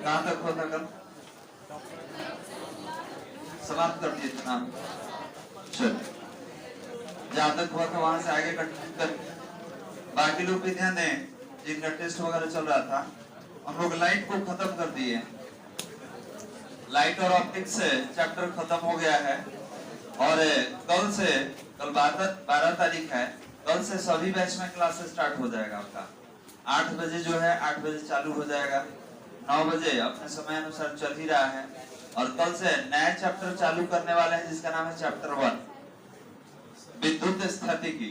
कहाँ तक होता कल? समाप्त कर दिए थे नाम। चल जहाँ तक हुआ था वहां से आगे कंटिन्यू कर। बाकी लोग भी ध्यान दें जिनका टेस्ट वगैरह चल रहा था। हम लोग लाइट को खत्म कर दिए। लाइट और ऑप्टिक्स से चैप्टर खत्म हो गया है। और कल 12 तारीख है। कल से सभी बैच में क्लासेस स्टार्ट हो जाएगा आपका। 8 बजे जो है 8 बजे चालू हो जाएगा। 9 बजे अपने समय अनुसार चल ही रहा है। और कल से नया चैप्टर चालू करने वाले हैं जिसका नाम है चैप्टर 1 विद्युत स्थितिकी।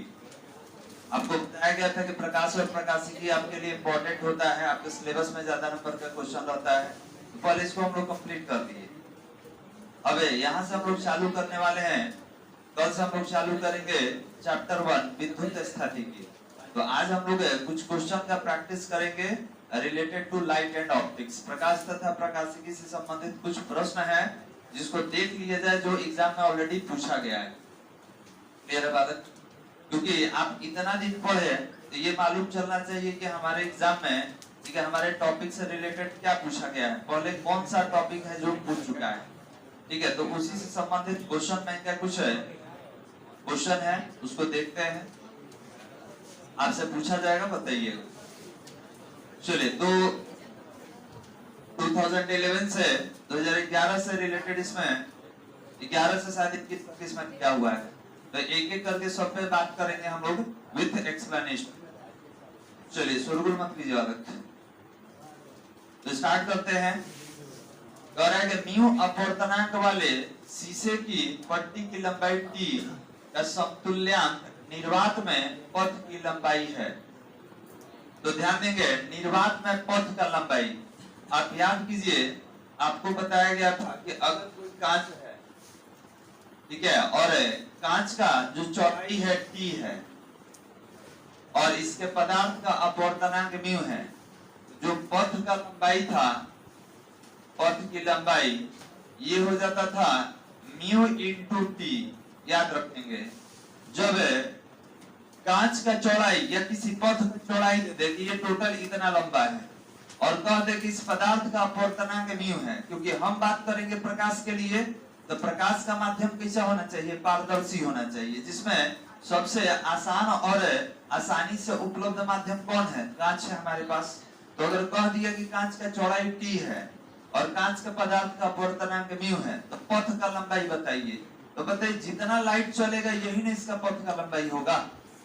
आपको बताया गया था कि प्रकाश और प्रकाशिकी आपके लिए इंपॉर्टेंट होता है, आपके सिलेबस में ज्यादा नंबर का क्वेश्चन रहता है। तो पहले इसको हम लोग कंप्लीट कर दिए। अब यहाँ से हम लोग चालू करने वाले हैं। कल से हम लोग चालू करेंगे चैप्टर 1 विद्युत स्थितिकी। तो आज हम लोग कुछ क्वेश्चन का प्रैक्टिस करेंगे related to light and optics. प्रकाश तथा प्रकाशिकी से संबंधित कुछ प्रश्न है जिसको देख लिया जाए जो एग्जाम में ऑलरेडी पूछा गया है। क्लियर है बात? क्योंकि आप इतना दिन पढ़े तो ये मालूम चलना चाहिए कि हमारे एग्जाम में ठीक है हमारे टॉपिक से रिलेटेड क्या पूछा गया है, पहले कौन सा टॉपिक है जो पूछ चुका है। ठीक है, तो उसी से संबंधित क्वेश्चन में क्या कुछ है क्वेश्चन है उसको देखते हैं। आपसे पूछा जाएगा, बताइएगा। चलिए, तो 2011 से 2011 से रिलेटेड इसमें 11 से शायद 21 में क्या हुआ है, तो एक एक करके सब पे बात करेंगे हम लोग विथ एक्सप्लेनेशन। चलिए शोरगुल मत कीजिए आदत। तो स्टार्ट करते हैं। कह रहा है कि म्यू अपवर्तनांक वाले शीशे की पट्टी की लंबाई t का समतुल्यांक निर्वात में पथ की लंबाई है। तो ध्यान देंगे निर्वात में पथ का लंबाई। आप याद कीजिए आपको बताया गया था कि अगर कोई कांच है, ठीक है, और कांच का जो चौड़ाई है t है और इसके पदार्थ का अपवर्तनांक म्यू है, जो पथ का लंबाई था, पथ की लंबाई ये हो जाता था म्यू इंटू टी। याद रखेंगे जब कांच का चौड़ाई या किसी पथ की चौड़ाई दे कि ये टोटल इतना लंबा है और कह दे कि इस पदार्थ का अपवर्तनांक म्यू है, क्योंकि हम बात करेंगे प्रकाश के लिए तो प्रकाश का माध्यम कैसा होना चाहिए, पारदर्शी होना चाहिए, जिसमें सबसे आसान और आसानी से उपलब्ध माध्यम कौन है, कांच है हमारे पास। तो अगर कह दिया कि कांच का चौड़ाई t है और कांच का पदार्थ का अपवर्तनांक म्यू है तो पथ का लंबाई बताइए। तो बताइए जितना लाइट चलेगा यही ना इसका पथ का लंबाई होगा।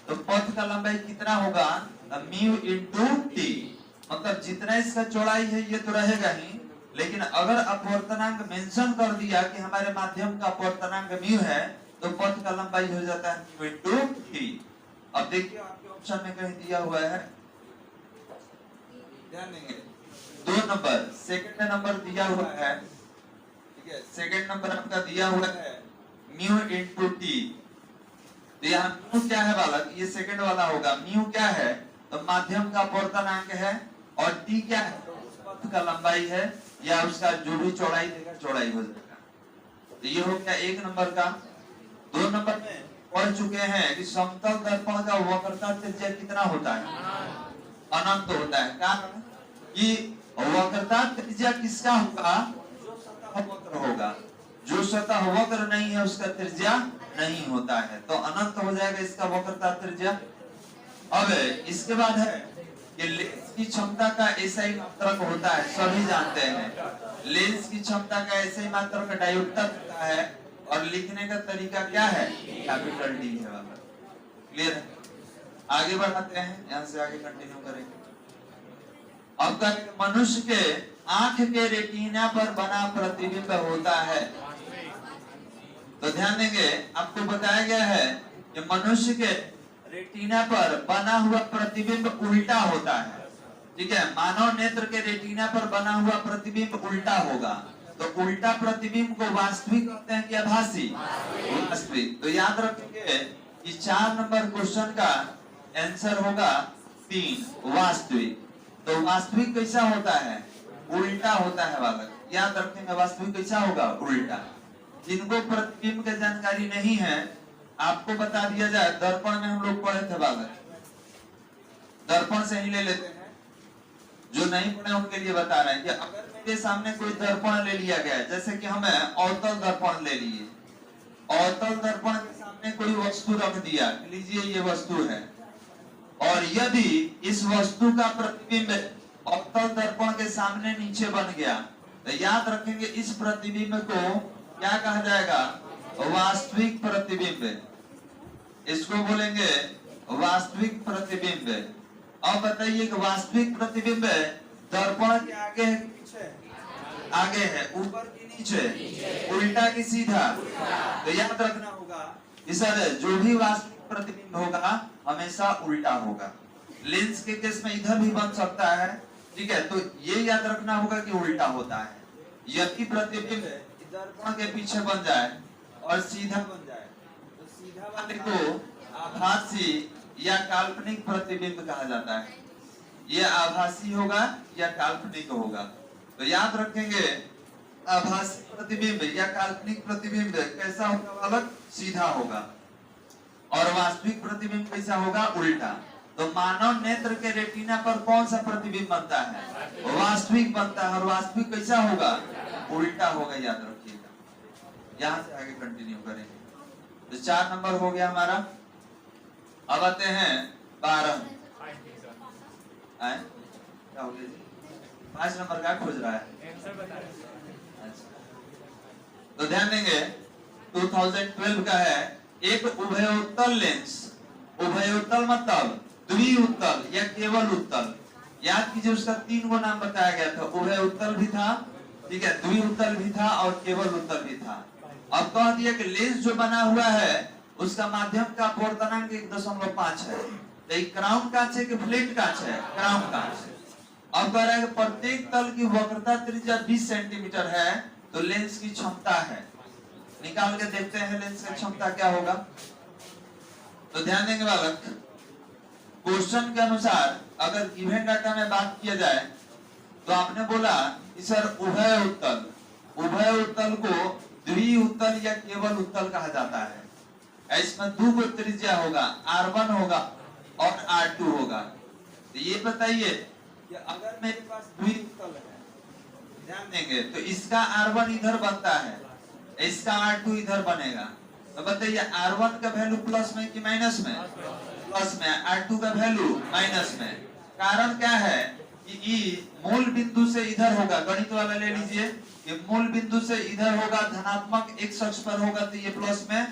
तो पथ का लंबाई कितना होगा, म्यू इंटू टी। मतलब जितना इसका चौड़ाई है ये तो रहेगा ही, लेकिन अगर अपवर्तनांक मेंशन कर दिया कि हमारे माध्यम का अपवर्तनांक म्यू है तो पथ का लंबाई हो जाता है म्यू इंटू टी। अब देखिए आपके ऑप्शन में कहीं दिया हुआ है, ध्यान देंगे 2 नंबर सेकंड नंबर दिया हुआ है, ठीक है, सेकंड नंबर आपका दिया हुआ है म्यू इंटू टी। तो यहाँ म्यू क्या है बालक, ये सेकंड वाला होगा। म्यू क्या है तो माध्यम का अपवर्तनांक है और टी क्या है तो उस पथ का लंबाई है या उसका जो भी चौड़ाई देगा चौड़ाई हो जाएगा। तो ये हो गया 1 नंबर का। 2 नंबर में पढ़ चुके हैं कि समतल दर्पण का वक्रता त्रिज्या कितना होता है, अनंत होता है। कारण कि वक्रता त्रिज्या किसका होगा, जो सतह वक्र होगा, जो सतह वक्र नहीं है उसका त्रिज्या नहीं होता है, तो अनंत हो जाएगा इसका वक्रता त्रिज्या। अब इसके बाद है कि लेंस की क्षमता का ऐसा ही मात्रक होता है, सभी जानते हैं लेंस की क्षमता का ऐसे ही मात्रक डायोप्टर होता है और लिखने का तरीका क्या है, कैपिटल डी है। क्लियर है? आगे बढ़ाते हैं, यहाँ से आगे कंटिन्यू करेंगे। अब मनुष्य के आंख के रेटिना पर बना प्रतिबिंब होता है। तो ध्यान देंगे आपको बताया गया है कि मनुष्य के रेटिना पर बना हुआ प्रतिबिंब उल्टा होता है। ठीक है, मानव नेत्र के रेटिना पर बना हुआ प्रतिबिंब उल्टा होगा। तो उल्टा प्रतिबिंब को वास्तविक कहते हैं कि आभासी, वास्तविक। तो याद रखेंगे कि 4 नंबर क्वेश्चन का आंसर होगा 3 वास्तविक। तो वास्तविक कैसा होता है, उल्टा होता है बालक। याद रखेंगे वास्तविक कैसा होगा, उल्टा। जिनको प्रतिबिंब की जानकारी नहीं है आपको बता दिया जाए, दर्पण में हम लोग पढ़े थे बालक, दर्पण से ही ले लेते हैं। जो नहीं पढ़े उनके लिए बता रहे हैं कि अगर मेरे सामने कोई दर्पण ले लिया गया है, जैसे कि हमें अवतल दर्पण ले लिए, अवतल दर्पण के सामने कोई वस्तु रख दिया, लीजिए ये वस्तु है, और यदि इस वस्तु का प्रतिबिंब अवतल दर्पण के सामने नीचे बन गया, तो याद रखेंगे इस प्रतिबिंब को क्या कहा जाएगा? वास्तविक प्रतिबिंब। इसको बोलेंगे वास्तविक प्रतिबिंब। अब बताइए कि वास्तविक प्रतिबिंब दर्पण के आगे है कि पीछे? आगे है। ऊपर की नीचे? उल्टा की सीधा? तो याद रखना होगा कि सर जो भी वास्तविक प्रतिबिंब होगा हमेशा उल्टा होगा। लेंस के केस में इधर भी बन सकता है, ठीक है, तो ये याद रखना होगा कि उल्टा होता है। यदि प्रतिबिंब दर्पण के पीछे बन जाए और सीधा बन जाए तो सीधा वाले को आभासी या काल्पनिक प्रतिबिंब कहा जाता है। ये आभासी होगा या काल्पनिक होगा। तो याद रखेंगे आभासी प्रतिबिंब या काल्पनिक प्रतिबिंब कैसा होगा बालक? सीधा होगा। और वास्तविक प्रतिबिंब कैसा होगा? उल्टा। तो मानव नेत्र के रेटिना पर कौन सा प्रतिबिंब बनता है? वास्तविक बनता है। और वास्तविक कैसा होगा? उल्टा होगा, याद रखिएगा। यहां से आगे कंटिन्यू करेंगे। तो 4 नंबर हो गया हमारा। अब आते हैं 12। क्या हो गया जी? 5 नंबर का खोज रहा है। अच्छा, तो ध्यान देंगे 2012 का है एक उभयोत्तल लेंस। उभयोत्तल मतलब द्विउत्तल या केवल उत्तल। याद कीजिए उसका 3 गो नाम बताया गया था। उभयोत्तल भी था, ठीक है, द्विउत्तल भी था और केवल उत्तल भी था। अब कह दिया कि लेंस जो बना हुआ है उसका माध्यम का अपवर्तनांक 1.5 है। तो एक क्राउन कांच है कि फ्लैट कांच है? क्राउन कांच। अब कह रहा है कि प्रत्येक तल की वक्रता त्रिज्या 20 सेंटीमीटर है, तो लेंस की क्षमता है। निकाल के देखते हैं लेंस की क्षमता क्या होगा। तो ध्यान देंगे बालक, क्वेश्चन के अनुसार अगर गिवन डाटा में बात किया जाए तो आपने बोला कि सर उभय उत्तल, उभय उत्तल को द्विउत्तल या केवल उत्तल कहा जाता है। इसमें 2 गो त्रिज्या होगा, R1 होगा और R2 होगा। तो ये बताइए कि अगर मेरे पास द्विउत्तल है, ध्यान देंगे, तो इसका R1 इधर बनता है, इसका R2 इधर बनेगा। तो बताइए R1 का वैल्यू प्लस में कि माइनस में? प्लस में। R2 का वैल्यू माइनस में। कारण क्या है कि ई मूल बिंदु से इधर होगा। गणित वाला ले लीजिए, ये मूल बिंदु से इधर होगा, धनात्मक x अक्ष पर होगा तो ये प्लस में,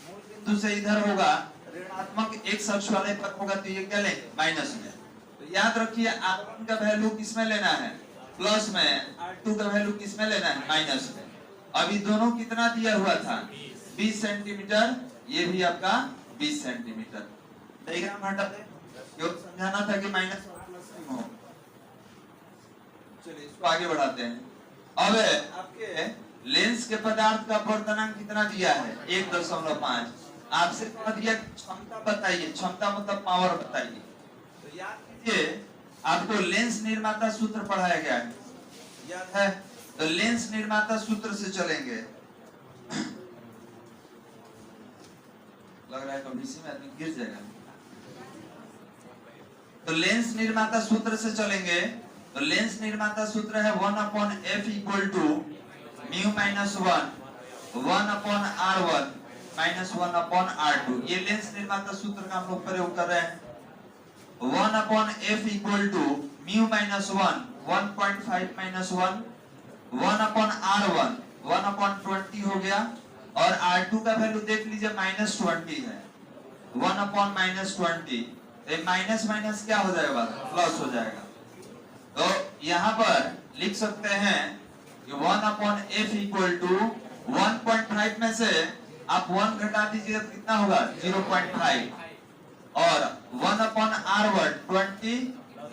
मूल बिंदु से इधर होगा ऋणात्मक x अक्ष वाले पर होगा तो ये क्या लेंगे? माइनस में। तो याद रखिए R1 का वैल्यू किसमें लेना है? प्लस में। R2 का वैल्यू किसमें लेना है? माइनस में। अभी दोनों कितना दिया हुआ था? 20 सेंटीमीटर। ये भी आपका 20 सेंटीमीटर। डायग्राम हटा दे, क्यों समझाना था कि माइनस और प्लस नहीं हो। चलिए इसको आगे बढ़ाते हैं। अब आपके लेंस के पदार्थ का अपवर्तनांक कितना दिया है? 1.5। आपसे कह दिया क्षमता बताइए, क्षमता मतलब पावर बताइए। तो याद कीजिए आपको लेंस निर्माता सूत्र पढ़ाया गया है, याद है? तो लेंस निर्माता सूत्र से चलेंगे। लग रहा है कभी में आदमी गिर जाएगा। तो लेंस निर्माता सूत्र से चलेंगे। तो लेंस निर्माता सूत्र है 1/f = μ - 1 1/r1 - 1/r2। ये लेंस निर्माता सूत्र का हम लोग प्रयोग कर रहे हैं। 1/f = μ - 1 1.5 - 1 1/r1 1/20 हो गया। और R2 का वैल्यू देख लीजिए -20 है। 1/-20, माइनस माइनस क्या हो जाएगा? प्लस हो जाएगा। तो यहाँ पर लिख सकते हैं कि 1/f = 1.5 में से आप 1 घटा दीजिए तो कितना होगा? 0.5। और 1/r1 20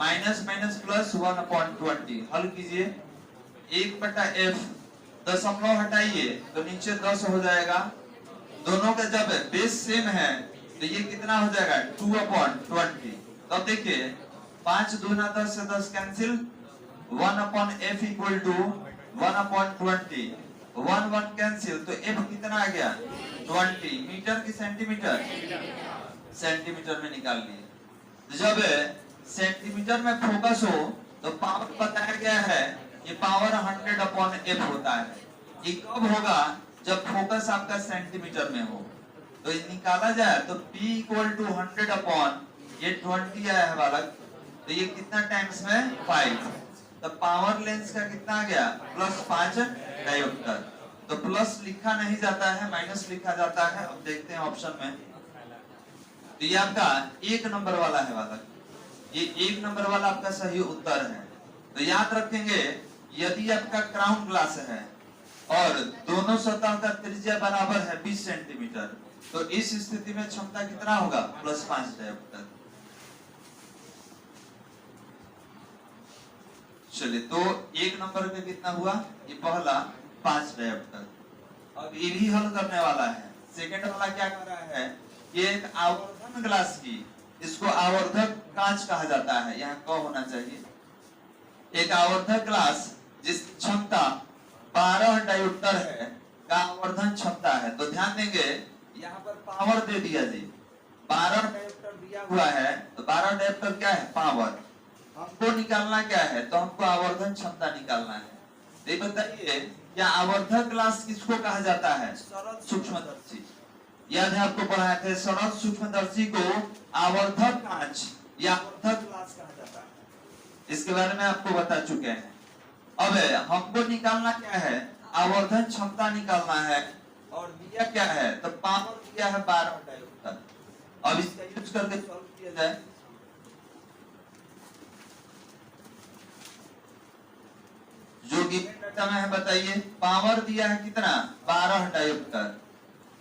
माइनस माइनस प्लस 1/20। हल कीजिए 1/f, दशमलव हटाइए तो नीचे 10 हो जाएगा। दोनों का जब बेस सेम है तो ये कितना हो जाएगा? 2/20। तब देखिए 5 दूना 10 से 10 कैंसिल। 1/f = 1/20, 1 1 कैंसिल, तो f कितना आ गया? 20। मीटर की सेंटीमीटर? सेंटीमीटर में निकाल लिए। जब सेंटीमीटर में फोकस हो तो तो पावर बताया गया है ये पावर 100/f होता है। ये कब होगा? जब फोकस आपका सेंटीमीटर में हो। तो ये निकाला जाए तो P इक्वल टू 100 ये 20 आया है बालक, तो ये कितना टाइम्स में 5। तो पावर लेंस का कितना आ गया? +5 डायोप्टर। तो प्लस लिखा नहीं जाता है, माइनस लिखा जाता है। अब देखते हैं ऑप्शन में, तो ये आपका 1 नंबर वाला है बालक, ये 1 नंबर वाला आपका सही उत्तर है। तो याद रखेंगे यदि आपका क्राउन ग्लास है और दोनों सतह का त्रिज्या बराबर है 20 सेंटीमीटर, तो इस स्थिति में क्षमता कितना होगा? +5 डायोप्टर। चलिए, तो 1 नंबर पे कितना हुआ? ये पहला 5 डायोप्टर। अब ये भी हल करने वाला है। सेकंड वाला क्या कर रहा है? ये एक आवर्धन ग्लास की, इसको आवर्धक कांच कहा जाता है, यहाँ क होना चाहिए। एक आवर्धक ग्लास जिसकी क्षमता 12 डायोप्टर है का आवर्धन क्षमता है। तो ध्यान देंगे यहाँ पर पावर दे दिया जी, 12 डायोप्टर दिया हुआ है, तो 12 डायोप्टर क्या है? पावर। हमको निकालना क्या है? तो हमको आवर्धन क्षमता निकालना है। ये बताइए क्या आवर्धक ग्लास किसको कहा जाता है? सरल सूक्ष्मदर्शी। याद है आपको पढ़ाए थे, सरल सूक्ष्मदर्शी को आवर्धक कांच या आवर्धक ग्लास कहा जाता है। इसके बारे में आपको बता चुके हैं। अब हमको निकालना क्या है? आवर्धन क्षमता निकालना है। और दिया क्या है? तो पावर दिया है 12 डायोप्टर। अब इसका यूज करके सॉल्व किया जाए। जो गिवन डाटा में है बताइए, पावर दिया है कितना? 12 डायोप्टर।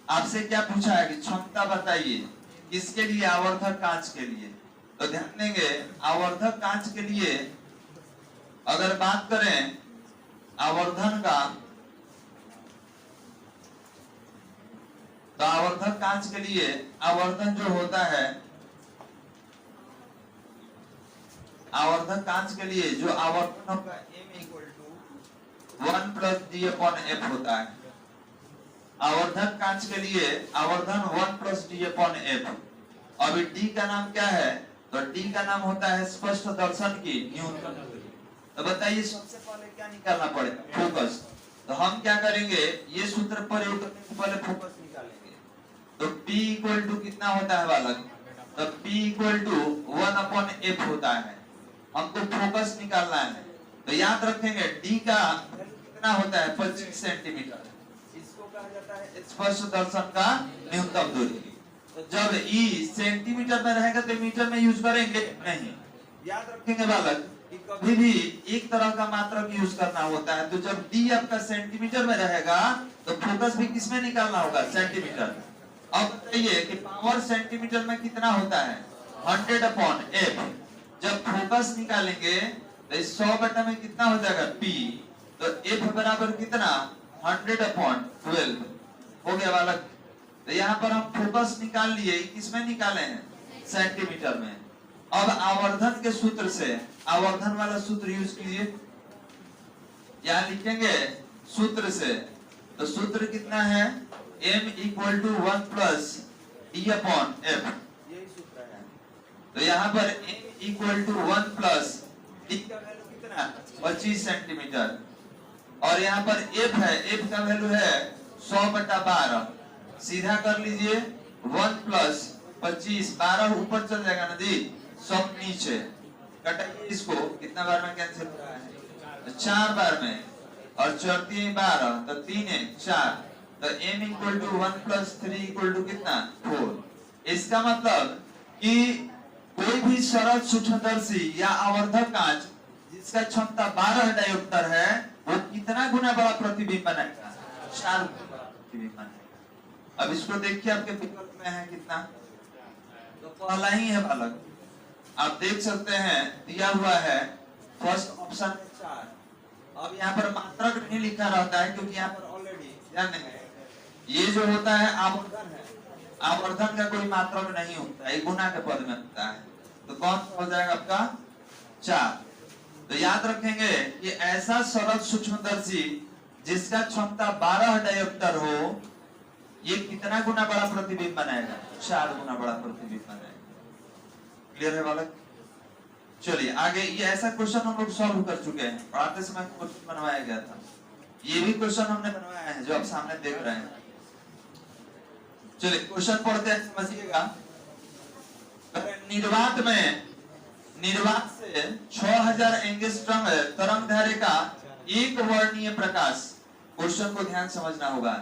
आपसे क्या पूछा है कि क्षमता बताइए किसके लिए? आवर्धक कांच के लिए। तो ध्यान देंगे आवर्धक कांच के लिए अगर बात करें आवर्धन का, तो आवर्धक कांच के लिए आवर्धन जो होता है, आवर्धक कांच के लिए जो आवर्धन होगा m इक्वल टू 1 + d/f होता है। आवर्धक कांच के लिए आवर्धन 1 + d/f। अभी d का नाम क्या है? तो d का नाम होता है स्पष्ट दर्शन की न्यूनतम दूरी। तो बताइए सबसे पहले क्या निकालना पड़ेगा? फोकस। तो हम क्या करेंगे? ये सूत्र प्रयोग करने से पहले फोकस निकालेंगे। तो P इक्वल टू कितना होता है बालक? तो P इक्वल टू 1/f होता है। हमको फोकस निकालना है। तो याद रखेंगे d का वैल्यू कितना होता है? 25 सेंटीमीटर। इसको कहा जाता है स्पष्ट दर्शन का न्यूनतम दूरी। तो जब E सेंटीमीटर में रहेगा तो मीटर में यूज करेंगे नहीं। याद रखेंगे बालक कि कभी भी एक तरह का मात्रक यूज करना होता है। तो जब D आपका सेंटीमीटर में रहेगा तो फोकस भी किसमें निकालना होगा? सेंटीमीटर। अब बताइए कि पावर सेंटीमीटर में कितना होता है? 100/f। जब फोकस निकालेंगे तो 100 में कितना हो जाएगा? P। तो F बराबर कितना? 100/12 हो गया बालक। तो यहाँ पर हम फोकस निकाल लिए, किसमें निकाले हैं? सेंटीमीटर में। अब आवर्धन के सूत्र से, आवर्धन वाला सूत्र यूज कीजिए। यहाँ लिखेंगे सूत्र से, तो सूत्र कितना है? m इक्वल टू 1 + d/f, यही सूत्र है। तो यहाँ पर m इक्वल टू 1 + d का वैल्यू कितना? 25 सेंटीमीटर। और यहाँ पर f है, f का वैल्यू है 100/12। सीधा कर लीजिए 1 + 25, 12 ऊपर चल जाएगा ना जी, 100 नीचे। कटाइए इसको, कितना बार में कैंसिल हो रहा है? 4 बार में। और 4 × 3 = 12, तो 3 है 4। तो m equal to 1 + 3 equal to कितना? 4। इसका मतलब कि कोई भी सरल सूक्ष्मदर्शी या आवर्धक कांच जिसका क्षमता 12 डायोप्टर है, वो कितना गुना बड़ा प्रतिबिंब बनाएगा? 4 गुना बड़ा प्रतिबिंब बनाएगा। अब इसको देखिए आपके विकल्प में है कितना? तो पहला ही है बालक। आप देख सकते हैं दिया हुआ है फर्स्ट ऑप्शन 4। अब यहाँ पर मात्रक नहीं लिखा रहता है क्योंकि यहाँ पर ऑलरेडी ध्यान देंगे ये जो होता है आवर्धन है, आवर्धन का कोई मात्रक नहीं होता है, गुना के पद में होता है। तो कौन सा हो जाएगा आपका? 4। तो याद रखेंगे कि ऐसा सरल सूक्ष्मदर्शी जिसका क्षमता 12 डायोप्टर हो, ये कितना गुना बड़ा प्रतिबिंब बनाएगा? 4 गुना बड़ा प्रतिबिंब बनाएगा। क्लियर है बालक? चलिए आगे, ये ऐसा क्वेश्चन हम लोग सॉल्व कर चुके हैं, पढ़ाते समय क्वेश्चन बनवाया गया था। ये भी क्वेश्चन हमने बनवाया है जो आप सामने देख रहे हैं। चलिए क्वेश्चन पढ़ते हैं, समझिएगा। निर्वात से 6000 एंगस्ट्रॉम तरंगदैर्घ्य का एक वर्णीय प्रकाश, क्वेश्चन को ध्यान समझना होगा।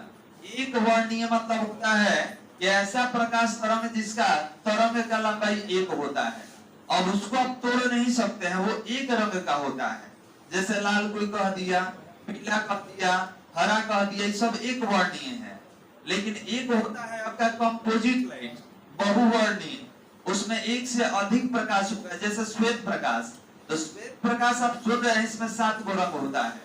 एक वर्णीय मतलब होता है कि ऐसा प्रकाश तरंग जिसका तरंग का लंबाई एक होता है। अब उसको आप तोड़ नहीं सकते हैं, वो एक रंग का होता है। जैसे लाल कोई कह दिया, पीला कह दिया, हरा कह दिया, ये सब एक वर्णीय है। लेकिन एक होता है आपका कंपोजिट लाइट, बहुवर्णीय, उसमें एक से अधिक प्रकाश होता है। जैसे श्वेत प्रकाश, तो श्वेत प्रकाश आप सुन रहे हैं, इसमें 7 गो रंग होता है,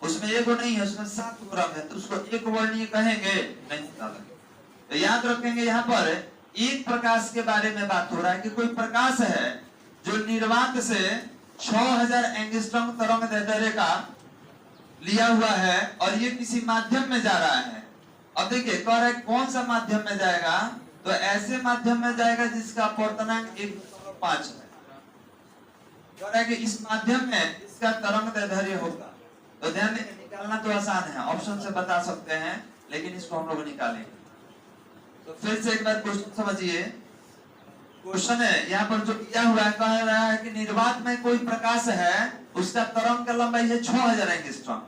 उसमें एगो नहीं है, उसमें 7 गो रंग है, तो उसको एक वर्णीय कहेंगे नहीं। तो याद रखेंगे यहाँ पर एक प्रकाश के बारे में बात हो रहा है कि कोई प्रकाश है जो निर्वात से 6000 एंगस्ट्रॉम तरंगदैर्घ्य का लिया हुआ है और ये किसी माध्यम में जा रहा है। अब देखिए कह रहा है कौन सा माध्यम में जाएगा, तो ऐसे माध्यम में जाएगा जिसका अपवर्तनांक 1.5 है। कह रहा है कि इस माध्यम में इसका तरंगदैर्घ्य होगा। तो ध्यान दें, निकालना तो आसान है, ऑप्शन से बता सकते हैं, लेकिन इसको हम लोग निकालेंगे। तो फिर से एक बार क्वेश्चन समझिए। क्वेश्चन है यहाँ पर जो दिया हुआ है, कह रहा है कि निर्वात में कोई प्रकाश है, उसका तरंग का लंबाई है 6000 एंगस्ट्रॉम।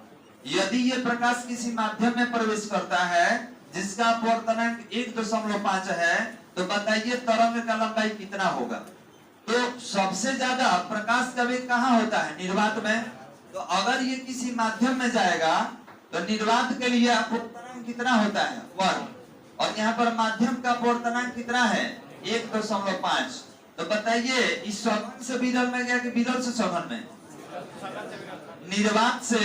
यदि ये प्रकाश किसी माध्यम में प्रवेश करता है जिसका अपवर्तनांक 1.5 है, तो बताइए तरंग का लंबाई कितना होगा। तो सबसे ज्यादा प्रकाश का वेग कहाँ होता है, निर्वात में। तो अगर ये किसी माध्यम में जाएगा तो निर्वात के लिए अपवर्तनांक कितना होता है, 1, और यहाँ पर माध्यम का अपवर्तनांक कितना है, 1.5। तो बताइए इस सघन से विरल में गया कि विरल से सघन में। निर्वात से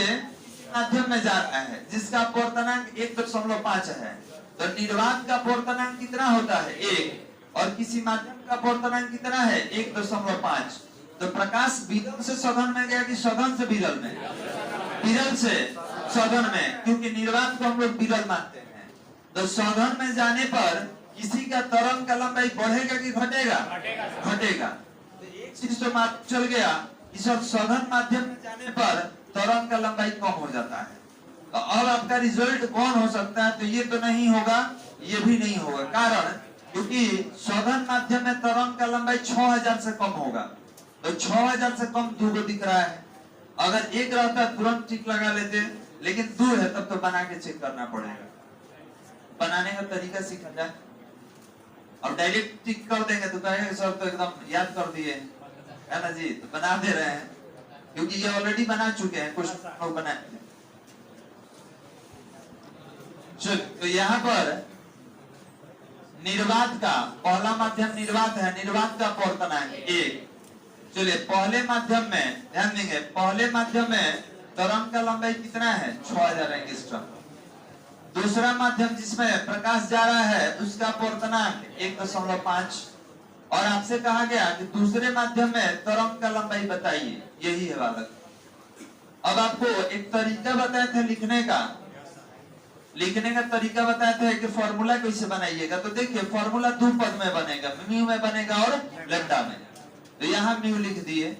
माध्यम में जा रहा है जिसका अपवर्तनांक 1.5 है, तो निर्वात का अपवर्तनांक कितना होता है, 1, और किसी माध्यम का अपवर्तनांक कितना है, 1.5। तो प्रकाश विरल से सघन में गया कि सघन से विरल में, विरल से सघन में, क्योंकि निर्वात को हम लोग विरल मानते हैं। तो सघन में जाने पर किसी का तरंग का लंबाई बढ़ेगा कि घटेगा, घटेगा। तो एक चीज तो चल गया, इस सघन माध्यम में जाने पर तरंग का लंबाई कम हो जाता है। तो अब आपका रिजल्ट कौन हो सकता है, तो ये तो नहीं होगा, ये भी नहीं होगा। कारण क्योंकि सघन माध्यम में तरंग का लंबाई 6000 से कम होगा, तो 6000 से कम 2 गो दिख रहा है। अगर एक रहता तुरंत टिक लगा लेते, लेकिन 2 है तब तो बना के चेक करना पड़ेगा। बनाने का तरीका सीखा जाए। अब डायरेक्ट टिक कर देंगे तो कहेंगे सर तो एकदम याद कर दिए, है ना जी। तो बना दे रहे हैं क्योंकि ये ऑलरेडी बना चुके हैं, कुछ लोग बनाए थे। चलिए तो यहाँ पर निर्वात का पहला माध्यम निर्वात है, निर्वात का अपवर्तनांक 1। चलिए पहले माध्यम में ध्यान देंगे, पहले माध्यम में तरंग का लंबाई कितना है, 6000 एंगस्ट्रॉम। दूसरा माध्यम जिसमें प्रकाश जा रहा है उसका अपवर्तनांक 1.5, और आपसे कहा गया कि दूसरे माध्यम में तरंग का लंबाई बताइए, यही है बालक। अब आपको एक तरीका बताए थे लिखने का, लिखने का तरीका बताए थे कि फॉर्मूला कैसे बनाइएगा। तो देखिए फॉर्मूला 2 पद में बनेगा, म्यू में बनेगा और लैम्डा में। तो यहाँ म्यू लिख दिए।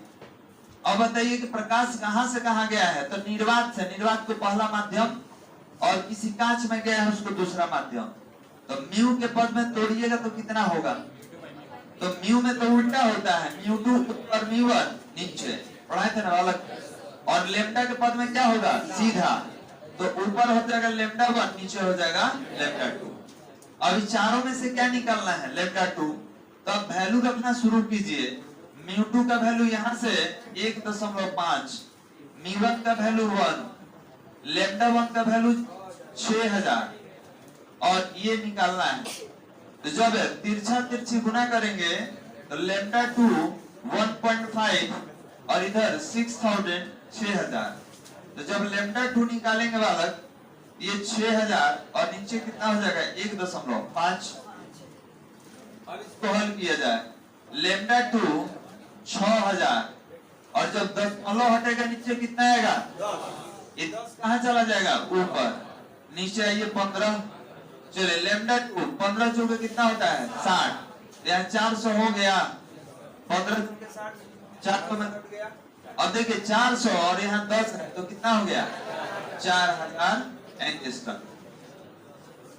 अब बताइए कि प्रकाश कहाँ से कहाँ गया है, तो निर्वात से, निर्वात को पहला माध्यम, और किसी कांच में गया है उसको दूसरा माध्यम। तो म्यू के पद में तोड़िएगा तो कितना होगा, तो म्यू में तो उल्टा होता है, μ2 ऊपर μ1 नीचे, पढ़ाए थे ना बालक। और लैम्डा के पद में क्या होगा, सीधा, तो ऊपर हो जाएगा λ1, नीचे हो जाएगा λ2। अब चारों में से क्या निकालना है, λ2। तो अब वैल्यू रखना शुरू कीजिए। μ2 का वैल्यू यहाँ से 1.5, μ1 का वैल्यू 1, λ1 का वैल्यू 6000, और ये निकालना है। तो जब तिरछा तिरछी गुना करेंगे तो λ2 1.5 और इधर 6000, 6000। तो जब λ2 निकालेंगे बालक, ये 6000 और नीचे कितना हो जाएगा, 1.5। अब इसको हल किया जाए, λ2 6000, और जब 10 हटेगा नीचे कितना आएगा, ये 10 कहाँ चला जाएगा, ऊपर, नीचे आइए 15। चलिए λ2 15 चौके कितना होता है, 60। यहाँ 400 हो गया, 15 चौके 60 4 में कट गया। और देखिए 400 और यहाँ 10 है तो कितना हो गया 4000 एंगस्ट्रम।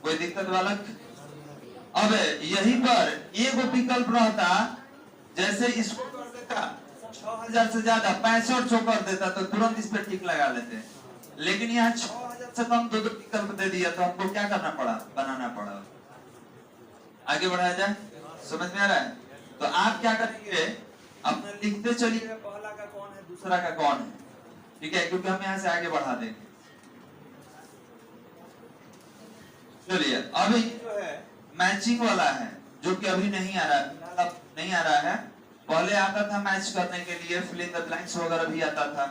कोई दिक्कत वाला? अब यहीं पर एक विकल्प रहता, जैसे इसको कर देता 6000 से ज्यादा 6500 कर देता तो तुरंत इस पे टिक लगा लेते, लेकिन यहाँ 6000 से कम दो विकल्प दे दिया तो हमको क्या करना पड़ा, बनाना पड़ा। आगे बढ़ाया जाए, समझ में आ रहा है? तो आप क्या करेंगे, अपने लिखते चलिए पहला का कौन है दूसरा का कौन है, ठीक है, क्योंकि हम यहाँ से आगे बढ़ा देंगे। चलिए अब ये जो है मैचिंग वाला है, जो कि अभी नहीं आ रहा है, नहीं आ रहा है। पहले आता था मैच करने के लिए, फिल इन द ब्लैंक्स वगैरह भी आता था,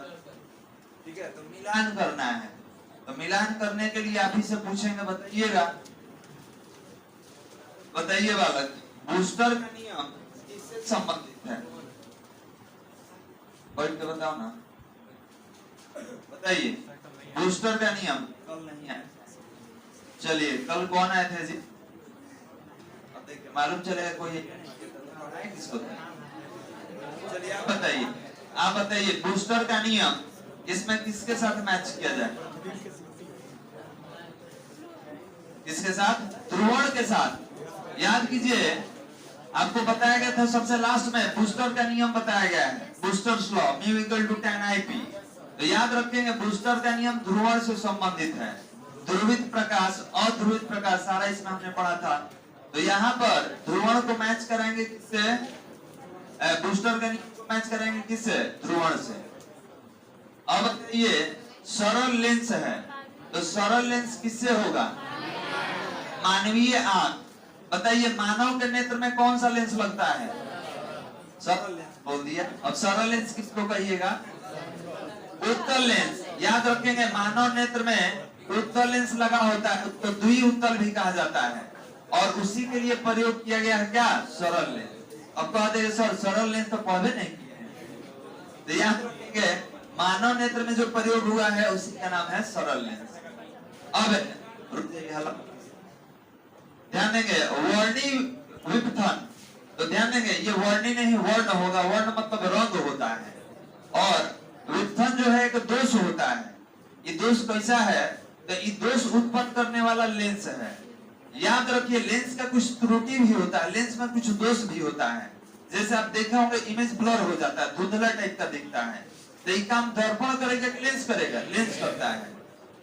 ठीक है। तो मिलान करना है, तो मिलान करने के लिए आप ही से पूछेंगे, बताइएगा, बताइए बालक, बूस्टर का नियम किससे संबंधित है? बैठ के बताओ ना, बताइए। बूस्टर का नियम कल नहीं आया, चलिए कल कौन आए थे जी? अब देखिए मालूम चलेगा कोई किसको। चलिए आप बताइए, आप बताइए बूस्टर का नियम इसमें किसके साथ मैच किया जाए? किसके साथ? ध्रुवण के साथ। याद कीजिए, आपको बताया गया था सबसे लास्ट में बूस्टर का नियम बताया गया है, Brewster's law mu equal to tan IP। तो याद रखेंगे बूस्टर का नियम ध्रुवण से संबंधित है, ध्रुवित प्रकाश, अध्रुवित प्रकाश, सारा इसमें हमने पढ़ा था। तो यहाँ पर ध्रुवण को मैच करेंगे किससे? बूस्टर का नियम को मैच करेंगे किससे? ध्रुवण से। अब ये सरल लेंस है, तो सरल लेंस किससे होगा? मानवीय आंख। बताइए मानव के नेत्र में कौन सा लेंस लगता है? सरल लेंस बोल दिया। अब सरल लेंस किसको कहिएगा? उत्तल लेंस। याद रखेंगे मानव नेत्र में उत्तल लेंस लगा होता है, तो द्विउत्तल भी कहा जाता है, और उसी के लिए प्रयोग किया गया है क्या? सरल लेंस। अब कह दे सर सरल लेंस तो पढ़े नहीं किए, तो याद रखेंगे मानव नेत्र में जो प्रयोग हुआ है उसी का नाम है सरल लेंस। अब ध्यान देंगे वर्णी विपथन, तो ध्यान देंगे ये वर्णी नहीं वर्ण होगा, वर्ण मतलब रंग होता है, और विपथन जो है एक दोष होता है। ये दोष कैसा है? तो ये दोष उत्पन्न करने वाला लेंस है। याद रखिए लेंस का कुछ त्रुटि भी होता है, लेंस में कुछ दोष भी होता है। जैसे आप देखा होंगे इमेज ब्लर हो जाता है, धुंधला टाइप का दिखता है, तो ये काम दर्पण करेगा कि लेंस करेगा? लेंस करता है।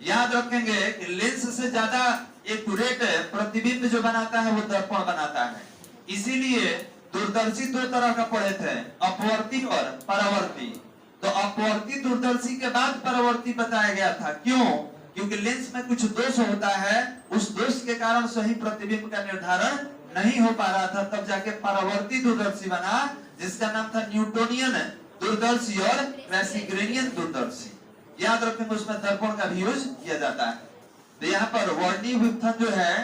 याद रखेंगे कि लेंस से ज्यादा एक्यूरेट प्रतिबिंब जो बनाता है वो दर्पण बनाता है। इसीलिए दूरदर्शी दो तरह का पढ़े थे, अपवर्ती और परावर्ती। तो अपवर्ती दूरदर्शी के बाद परावर्ती बताया गया था, क्यों? क्योंकि लेंस में कुछ दोष होता है, उस दोष के कारण सही प्रतिबिंब का निर्धारण नहीं हो पा रहा था, तब जाके परावर्ती दूरदर्शी बना, जिसका नाम था न्यूटोनियन दूरदर्शी और क्रेसिग्रेनियन दूरदर्शी। याद रखेंगे उसमें दर्पण का भी यूज किया जाता है। तो यहाँ पर वर्णी विपथन जो है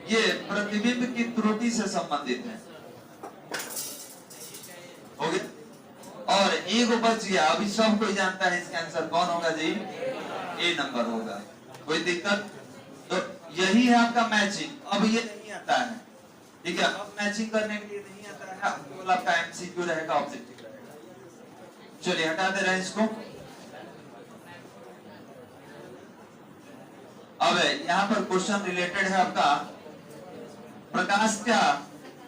ये प्रतिबिंब की त्रुटि से संबंधित है। हो गया? और एक बच गया, अभी सब कोई जानता है इसका आंसर कौन होगा जी? ए नंबर होगा। कोई दिक्कत? तो यही है आपका मैचिंग। अब ये नहीं आता है, ठीक है, अब मैचिंग करने के लिए नहीं आता है, केवल आपका एमसीक्यू रहेगा, ऑब्जेक्टिव रहेगा। चलिए हटा दे रहे हैं इसको। अब यहाँ पर क्वेश्चन रिलेटेड है आपका प्रकाश का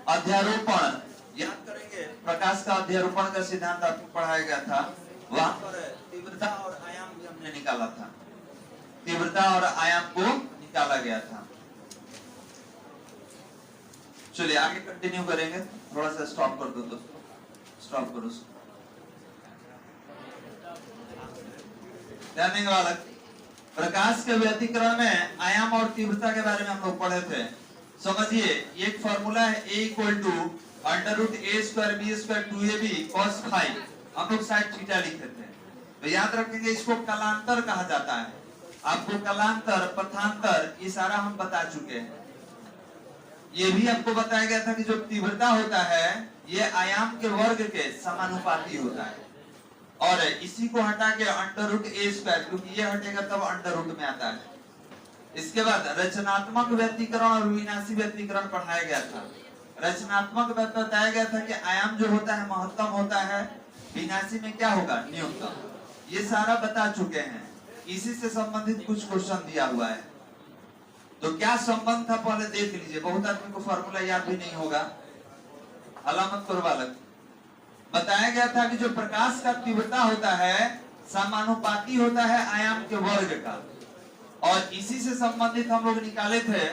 अध्यारोपण। याद करेंगे प्रकाश का अध्यारोपण का सिद्धांत आपको पढ़ाया गया था, वहां पर तीव्रता और आयाम भी हमने निकाला था, तीव्रता और आयाम को निकाला गया था। चलिए आगे कंटिन्यू करेंगे, थोड़ा सा स्टॉप कर दो दोस्तों, स्टॉप करो। ध्यान देंगे बालक, प्रकाश के व्यतिकरण में आयाम और तीव्रता के बारे में हम लोग पढ़े थे। समझिए एक फॉर्मूला है a equal to √a² b² 2ab cos phi, हम लोग साइड थीटा लिखते थे। तो याद रखेंगे इसको कलांतर कहा जाता है। आपको कलांतर, पथांतर ये सारा हम बता चुके हैं। ये भी आपको बताया गया था कि जो तीव्रता होता है ये आयाम के वर्ग के समानुपाती होता है, और इसी को हटा के √a², क्योंकि ये हटेगा तब √ में आता है। इसके बाद रचनात्मक व्यतिकरण और विनाशी व्यतिकरण पढ़ाया गया था। रचनात्मक बताया गया था कि आयाम जो होता है महत्तम होता है, 82 में क्या होगा, न्यूनतम। ये सारा बता चुके हैं। इसी से संबंधित कुछ क्वेश्चन दिया हुआ है। तो क्या संबंध था पहले देख लीजिए। बहुत आदमी को फॉर्मूला याद भी नहीं होगा, अलामत करो बालक। बताया गया था कि जो प्रकाश का तीव्रता होता है समानुपाती होता है आयाम के वर्ग का। और इसी से संबंधित हम लोग निकाले थे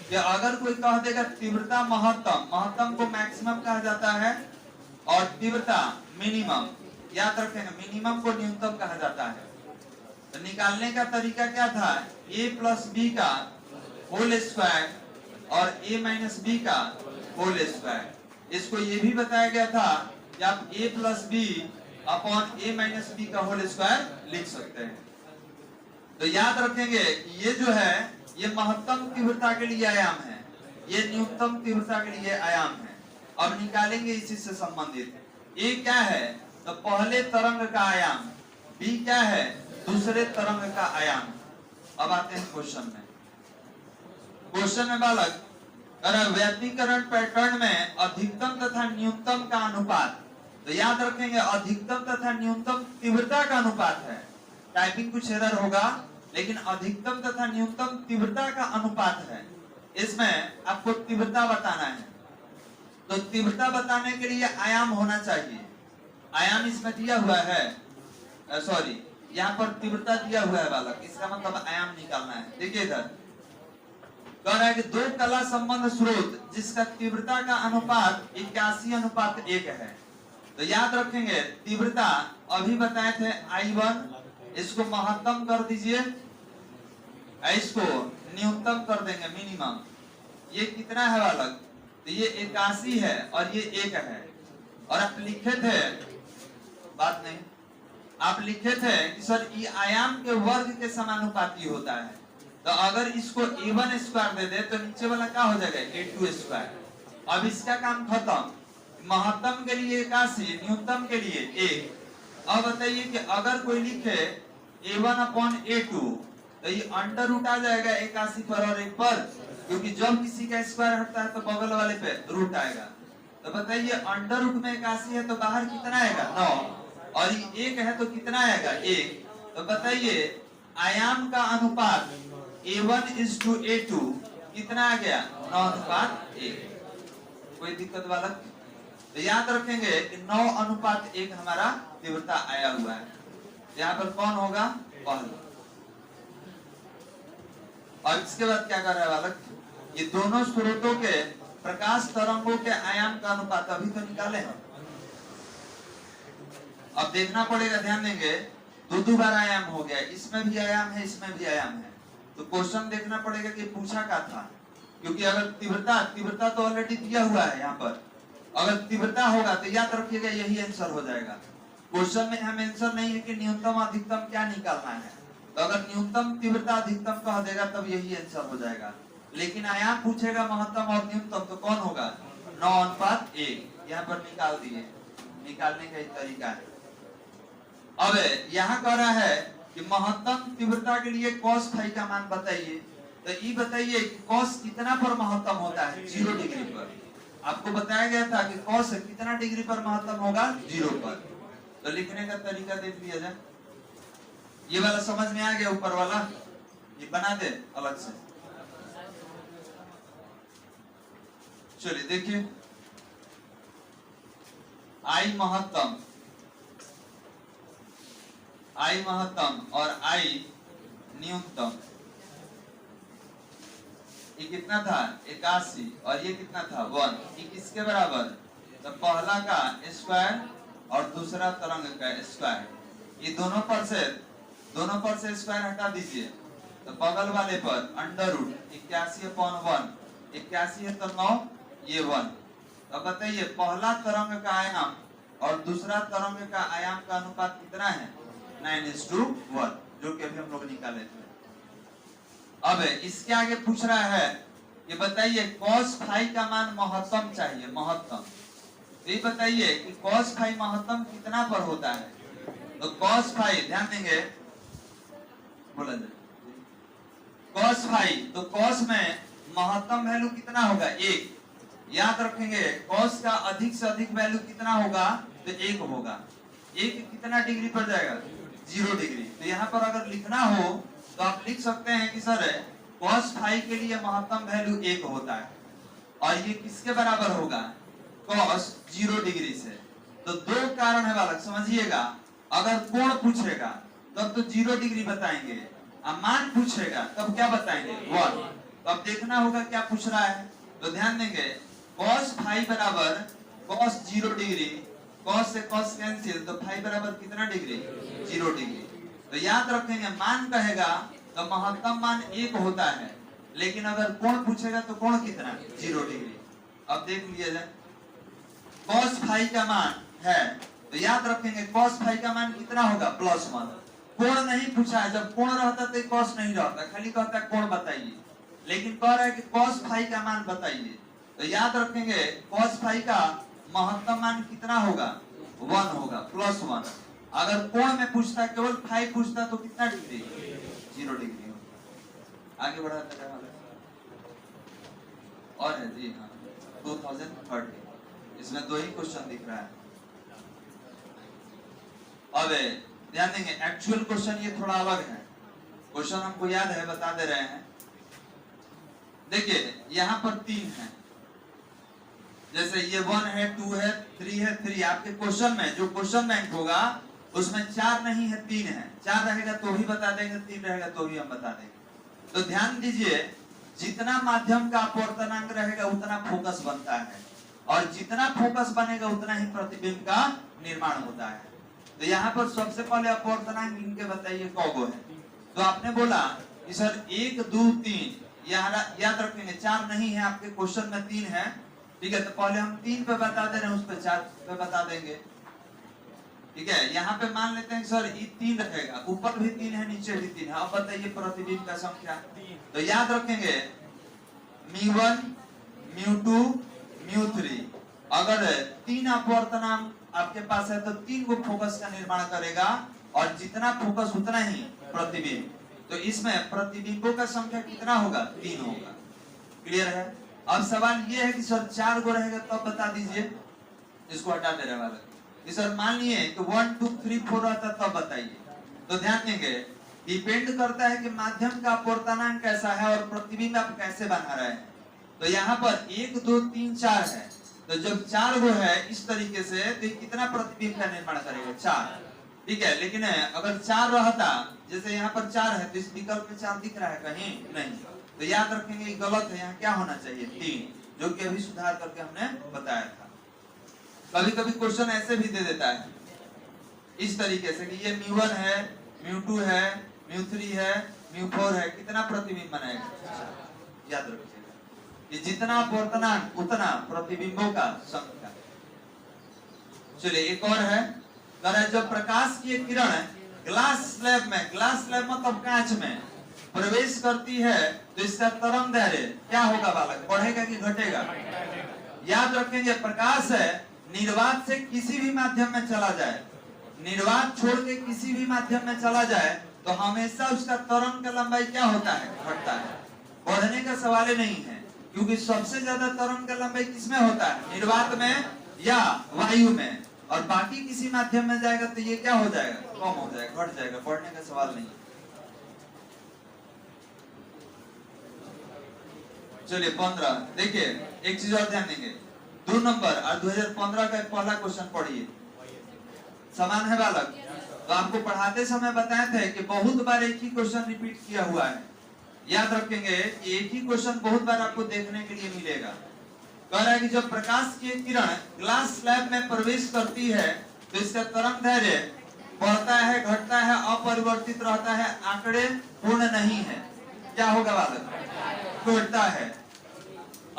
कि अगर कोई कह देगा तीव्रता महत्तम, महत्तम को मैक्सिमम कहा जाता है और तीव्रता मिनिमम, याद रखेंगे मिनिमम को न्यूनतम कहा जाता है। तो निकालने का तरीका क्या था, a प्लस बी का होल स्क्वायर और a माइनस बी का होल स्क्वायर। इसको ये भी बताया गया था कि आप a plus B upon a minus B का होल स्क्वायर लिख सकते हैं। तो याद रखेंगे कि ये जो है ये महत्तम तीव्रता के लिए आयाम है, ये न्यूनतम तीव्रता के लिए आयाम है। अब निकालेंगे इसी से संबंधित। ए क्या है, तो पहले तरंग का आयाम, बी क्या है, दूसरे तरंग का आयाम। अब आते हैं क्वेश्चन में। क्वेश्चन में बालक व्यतिकरण पैटर्न में अधिकतम तथा न्यूनतम का अनुपात। तो याद रखेंगे अधिकतम तथा न्यूनतम तीव्रता का अनुपात है। टाइपिंग कुछ एरर होगा, लेकिन अधिकतम तथा न्यूनतम तीव्रता का अनुपात है। इसमें आपको तीव्रता बताना है। तो तीव्रता बताने के लिए आयाम होना चाहिए। आयाम इसमें दिया हुआ है, सॉरी यहाँ पर तीव्रता दिया हुआ है बालक, इसका मतलब आयाम निकालना है। देखिए इधर कह रहा है कि दो कला संबंध स्रोत जिसका तीव्रता का अनुपात 81:1 है। तो याद रखेंगे तीव्रता अभी बताए थे I1, इसको महत्तम कर दीजिए, इसको न्यूनतम कर देंगे मिनिमम। ये कितना है बालक, तो ये 81 है और ये 1 है। और आप लिखे थे, बात नहीं, आप लिखे थे कि सर ये आयाम के वर्ग के समानुपाती होता है। तो अगर इसको a1 स्क्वायर दे दे तो नीचे वाला क्या हो जाएगा, a2 स्क्वायर। अब इसका काम खत्म। महत्तम के लिए 81, न्यूनतम के लिए 1। अब बताइए कि अगर कोई लिखे a1 अपॉन a2 तो ये अंडर रूट आ जाएगा 81 पर और 1 पर, क्योंकि जब किसी का स्क्वायर हटता है तो बगल वाले पे रूट आएगा। तो बताइए अंडर रूट में 81 है तो बाहर कितना आएगा, 9, और ये 1 है तो कितना आएगा, 1। तो बताइए आयाम का अनुपात a1:a2 कितना आ गया, 9:1। कोई दिक्कत बालक? तो याद रखेंगे कि 9:1 हमारा तीव्रता आया हुआ है। यहाँ पर कौन होगा, पहला। और इसके बाद क्या कर रहा है बालक, ये दोनों स्रोतों के प्रकाश तरंगों के आयाम का अनुपात अभी तो निकाले हैं। अब देखना पड़ेगा, ध्यान देंगे, दो बार आयाम हो गया, इसमें भी आयाम है, इसमें भी आयाम है। तो क्वेश्चन देखना पड़ेगा कि पूछा क्या था, क्योंकि अगर तीव्रता तो ऑलरेडी दिया हुआ है यहाँ पर। अगर तीव्रता होगा तो याद रखिएगा यही आंसर हो जाएगा। क्वेश्चन में हम आंसर नहीं है कि न्यूनतम अधिकतम क्या निकालना है। तो अगर न्यूनतम तीव्रता अधिकतम कह देगा तब यही आंसर हो जाएगा। लेकिन आयाम पूछेगा महत्तम और न्यूनतम, तो कौन होगा, 9:1। यहाँ पर निकाल दिए, निकालने का एक तरीका है। अब यहाँ कह रहा है कि महत्तम तीव्रता के लिए cos फाई का मान बताइए। तो ये बताइए कि cos कितना पर महत्तम होता है, 0 डिग्री पर। आपको बताया गया था कि cos कितना डिग्री पर महत्तम होगा, 0 पर। तो लिखने का तरीका देख लिया जाए। ये वाला समझ में आ गया, ऊपर वाला ये बना दे अलग से। चलिए देखिए, I महत्तम और I न्यूनतम, ये कितना था, 81, और ये कितना था, 1। ये किसके बराबर, तो पहला का स्क्वायर और दूसरा तरंग का स्क्वायर। ये दोनों पर से स्क्वायर हटा दीजिए, तो बगल वाले पर अंडर रूट 81/1। 81 है तो 9, ये 1। अब बताइए पहला तरंग का आयाम और दूसरा तरंग का आयाम का अनुपात कितना है, 9:1, जो कि अभी हम लोग निकाले थे। अब इसके आगे पूछ रहा है कि बताइए cos फाई का मान महत्तम चाहिए, महत्तम। तो ये बताइए कि cos फाई महत्तम कितना पर होता है। तो cos फाई, ध्यान देंगे, बोला जाए cos फाई, तो cos में महत्तम वैल्यू कितना होगा, 1। याद रखेंगे cos का अधिक से अधिक वैल्यू कितना होगा, तो 1 होगा। एक कितना डिग्री पर जाएगा 0 डिग्री। तो यहाँ पर अगर लिखना हो तो आप लिख सकते हैं कि सर cos फाई के लिए महत्तम वैल्यू 1 होता है और ये किसके बराबर होगा cos 0 डिग्री से। तो दो कारण है बालक समझिएगा, अगर कोण पूछेगा तब तो 0 डिग्री बताएंगे, मान पूछेगा तब क्या बताएंगे 1। तो अब देखना होगा क्या पूछ रहा है, तो ध्यान देंगे cos फाई बराबर cos 0 डिग्री, cos से cos कैंसिल, तो फाई बराबर कितना डिग्री 0 डिग्री। तो याद रखेंगे मान कहेगा तो महत्तम मान 1 होता है, लेकिन अगर कोण पूछेगा तो कोण कितना 0 डिग्री। अब देख लिया जाए cos फाई का मान है तो याद रखेंगे cos फाई का मान कितना होगा +1। कोण नहीं पूछा है, जब कोण रहता तो cos नहीं रहता, खाली कहता है कोण बताइए, लेकिन कह रहा है कि cos फाई का मान बताइए। तो याद रखेंगे cos फाई का महत्तम मान कितना होगा 1 होगा +1। अगर कोण में पूछता केवल फाई पूछता तो कितना डिग्री 0 डिग्री होगा। आगे बढ़ाते हैं और है जी हाँ 2030, इसमें 2 ही क्वेश्चन दिख रहा है। अब ध्यान देंगे एक्चुअल क्वेश्चन ये थोड़ा अलग है, क्वेश्चन हमको याद है बता दे रहे हैं। देखिए यहाँ पर 3 है, जैसे ये 1 है 2 है 3 है 3। आपके क्वेश्चन में जो क्वेश्चन बैंक होगा उसमें 4 नहीं है 3 है, 4 रहेगा तो भी बता देंगे, 3 रहेगा तो भी हम बता देंगे। तो ध्यान दीजिए जितना माध्यम का अपवर्तनांक रहेगा उतना फोकस बनता है, और जितना फोकस बनेगा उतना ही प्रतिबिंब का निर्माण होता है। तो यहाँ पर सबसे पहले अपवर्तनांक इनके बताइए कौगो है। तो आपने बोला कि सर 1 2 3, याद रखेंगे 4 नहीं है आपके क्वेश्चन में 3 है, ठीक है। तो पहले हम 3 पे बता दे रहे हैं, उस पे 4 पे बता देंगे, ठीक है। यहाँ पे मान लेते हैं सर ये 3 रहेगा, ऊपर भी 3 है नीचे भी 3 है। अब बताइए प्रतिबिंब का संख्या। तो याद रखेंगे μ1 μ2 μ3, अगर 3 अपवर्तनांक आपके पास है तो 3 को फोकस का निर्माण करेगा, और जितना फोकस उतना ही प्रतिबिंब। तो इसमें प्रतिबिंबों का संख्या कितना होगा 3 होगा। क्लियर है। अब सवाल ये है कि सर 4 को रहेगा तब तो बता दीजिए, इसको हटा दे रहे वाला। सर मान लिए कि 1 2 3 4 रहता तब बताइए। तो ध्यान देंगे डिपेंड करता है कि माध्यम का अपवर्तनांक कैसा है और प्रतिबिंब आप कैसे बना रहे हैं। तो यहाँ पर 1 2 3 4 है, तो जब 4 गो है इस तरीके से तो कितना प्रतिबिंब का निर्माण करेगा 4, ठीक है। लेकिन अगर 4 रहता, जैसे यहाँ पर 4 है तो इस विकल्प में 4 दिख रहा है कहीं नहीं, तो याद रखेंगे ये गलत है, यहाँ क्या होना चाहिए 3, जो कि अभी सुधार करके हमने बताया था। कभी कभी क्वेश्चन ऐसे भी दे देता है इस तरीके से कि ये μ1 है μ2 है μ3 है μ4 है, कितना प्रतिबिंब बनाएगा। याद रखिएगा कि जितना अपवर्तनांक उतना प्रतिबिंबों का संख्या। चलिए एक और है, जब प्रकाश की किरण ग्लास स्लैब में, ग्लास स्लैब मतलब कांच में प्रवेश करती है तो इसका तरंग दैर्घ्य क्या होगा बालक, बढ़ेगा कि घटेगा। याद रखेंगे प्रकाश है निर्वात से किसी भी माध्यम में चला जाए, निर्वात छोड़ के किसी भी माध्यम में चला जाए तो हमेशा उसका तरंग का लंबाई क्या होता है घटता है, बढ़ने का सवाल ही नहीं है। क्योंकि सबसे ज्यादा तरंग का लंबाई किसमें होता है, निर्वात में या वायु में, और बाकी किसी माध्यम में जाएगा तो ये क्या हो जाएगा कम हो जाएगा, घट जाएगा, बढ़ने का सवाल नहीं। चलिए 15 देखिए एक चीज और ध्यान देंगे, 2 नंबर और 2015 का पहला क्वेश्चन पढ़िए, समान है बालक। तो आपको पढ़ाते समय बताए थे कि बहुत बार एक ही क्वेश्चन रिपीट किया हुआ है। याद रखेंगे कि एक ही क्वेश्चन बहुत बार आपको देखने के लिए मिलेगा। कह रहा है कि जब प्रकाश की किरण ग्लास स्लैब में प्रवेश करती है तो इसका तरंग दैर्घ्य बढ़ता है घटता है अपरिवर्तित रहता है, आंकड़े पूर्ण नहीं है, क्या होगा बालक घटता है।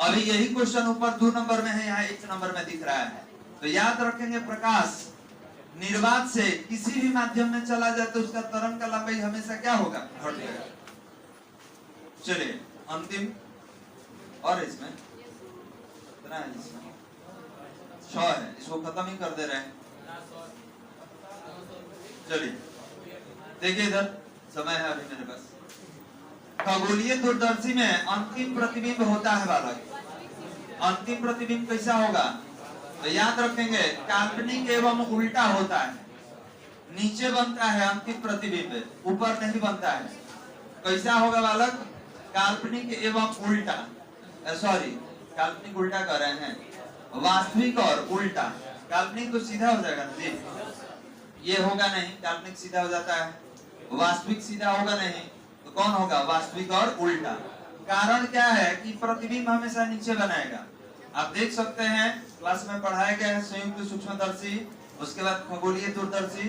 अभी यही क्वेश्चन ऊपर 2 नंबर में है, यहाँ 1 नंबर में दिख रहा है। तो याद रखेंगे प्रकाश निर्वात से किसी भी माध्यम में चला जाए तो उसका तरंग का लंबाई हमेशा क्या होगा घटेगा। चलिए अंतिम और इसमें कितना है, इसमें 6 है, इसको खत्म ही कर दे रहे हैं। चलिए देखिए इधर समय है अभी मेरे पास। खगोलीय दूरदर्शी में अंतिम प्रतिबिंब होता है बालक। अंतिम प्रतिबिंब कैसा होगा, तो याद रखेंगे काल्पनिक एवं उल्टा होता है। नीचे बनता है अंतिम प्रतिबिंब, ऊपर नहीं बनता है। कैसा होगा बालक? काल्पनिक एवं उल्टा, सॉरी काल्पनिक उल्टा कर रहे हैं, वास्तविक और उल्टा। काल्पनिक तो सीधा हो जाएगा ना जी, ये होगा नहीं, काल्पनिक सीधा हो जाता है, वास्तविक सीधा होगा नहीं, तो कौन होगा? वास्तविक और उल्टा। कारण क्या है कि प्रतिबिंब हमेशा नीचे बनाएगा। आप देख सकते हैं क्लास में पढ़ाया गया है संयुक्त सूक्ष्मदर्शी, उसके बाद खगोलीय दूरदर्शी,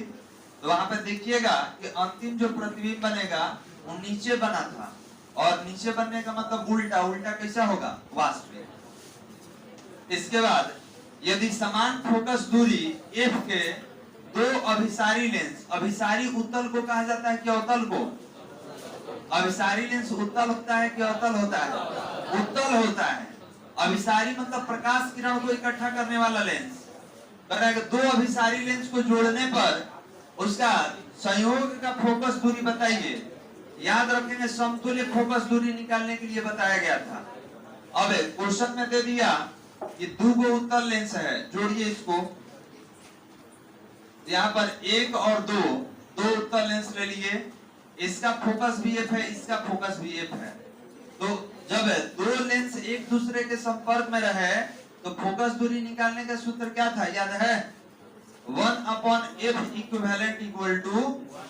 तो वहां पे देखिएगा कि अंतिम जो प्रतिबिंब बनेगा वो नीचे बना था, और नीचे बनने का मतलब उल्टा। उल्टा कैसा होगा? वास्तविक। इसके बाद यदि समान फोकस दूरी f के दो अभिसारी लेंस, अभिसारी उत्तल को कहा जाता है कि अवतल को? अभिसारी लेंस उत्तल होता है कि अवतल होता है? उत्तल होता है। अभिसारी मतलब प्रकाश किरण को इकट्ठा करने वाला लेंस। दो अभिसारी लेंस को जोड़ने पर उसका संयोग का फोकस दूरी बताइए। याद रखेंगे समतुल्य फोकस दूरी निकालने के लिए बताया गया था। अब क्वेश्चन में दे दिया कि दो उत्तल लेंस है, जोड़िए इसको। यहाँ पर एक और दो उत्तल लेंस ले लिए, इसका फोकस भी एफ है, इसका फोकस भी एफ है। तो जब दो लेंस एक दूसरे के संपर्क में रहे तो फोकस दूरी निकालने का सूत्र क्या था? याद है? 1/f equivalent equal to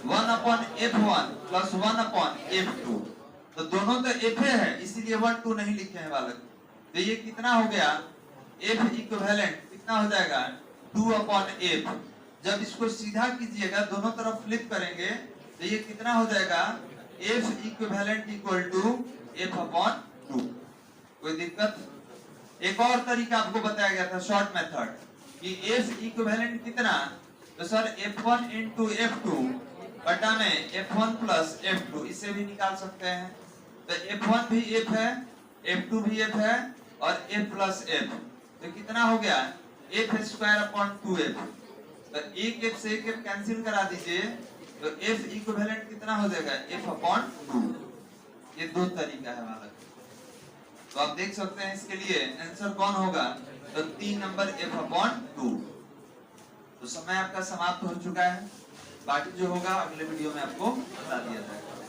1/f1 plus 1/f2। तो दोनों तो f है, इसीलिए 1 2 नहीं लिखे हैं बालक। तो ये कितना हो गया? f इक्विवेलेंट कितना हो जाएगा? 2/f। जब इसको सीधा कीजिएगा, दोनों तरफ फ्लिप करेंगे, तो ये कितना हो जाएगा? f equivalent equal to f/2। कोई दिक्कत? एक और तरीका आपको बताया गया था शॉर्ट मेथड कि f इक्विवेलेंट कितना? तो सर f1 इंटू f2 बटा में f1 प्लस f2, इससे भी निकाल सकते हैं। तो f1 भी f है, f2 भी f है, और f प्लस f, तो कितना हो गया? f square upon 2f। तो एक f से एक f कैंसिल करा दीजिए, तो f इक्विवेलेंट कितना हो जाएगा? f/2। ये दो तरीका है बालक। तो आप देख सकते हैं इसके लिए आंसर कौन होगा? तो 3 नंबर f/2। तो समय आपका समाप्त हो चुका है, बाकी जो होगा अगले वीडियो में आपको बता दिया जाएगा।